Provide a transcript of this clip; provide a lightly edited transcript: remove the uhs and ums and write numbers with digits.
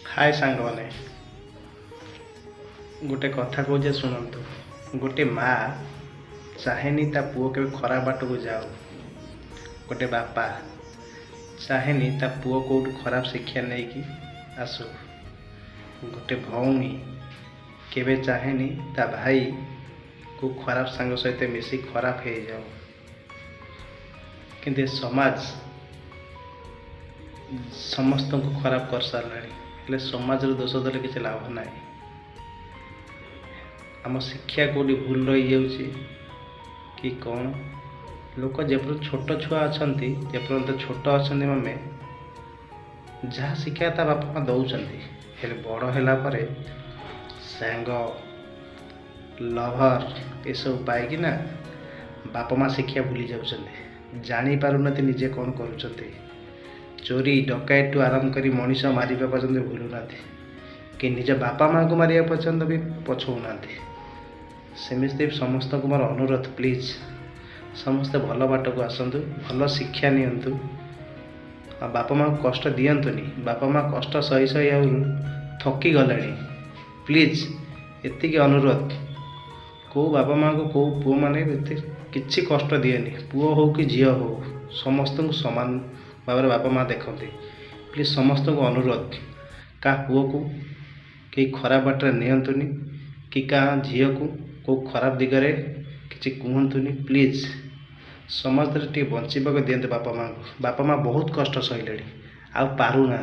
हाय सांग मैंने गोटे कथा कहे शुणु। गोटे माँ चाहेनी ता पुओ के खराब बाट को जाओ। गोटे बापा चाहेनी ता पुओ कौट खराब शिक्षा नहीं कि आसु। गोटे भौणी केवे चाहेनी ता भाई को खराब सांग सहित मिसी खराब हो जाओ। किंतु समाज समस्त को खराब कर सारे समाज दोष देले किसी लाभ ना। आम शिक्षा कौटी भूल रही जाऊँगी कि कौन लोक जपर छोट छुआ अच्छा जपर्यंत छोट अच्छा माने जहाँ शिक्षा ता बापा माँ दौरान बड़ है सांग लभर ये सब पाइकिना बापा माँ शिक्षा भूली जाऊँ। जापार निजे कौन कर चोरी डकैत आरंभ कर मनीष मारे पर्यंत भूलुना कि निज बापा माँ को मारे पर्यंत भी पछौना। सेमती समस्त को मोर अनुरोध प्लीज समस्ते भल बाट को आसतु भल शिक्षा नियंतु। बापा माँ को कष्ट दियंतुनी। बापा माँ कष्ट सही सही आ थकी गले। प्लीज एतिक अनुरोध कौ बापा माँ को कौ पुओ मैंने किसी कष्ट दिएनि। पुओ हो कि झील हो समस्त को सामान भाव में बापा माँ देखते। प्लीज समस्त को अनुरोध क्या पुओ को कई खराब बाटर नियंतुनी कि क्या झील को को खराब दिगरे किसी कहतुनी। प्लीज समस्त टे बचाक दिखते बापा माँ को। बापा माँ बहुत कष्ट सहले आ पारना।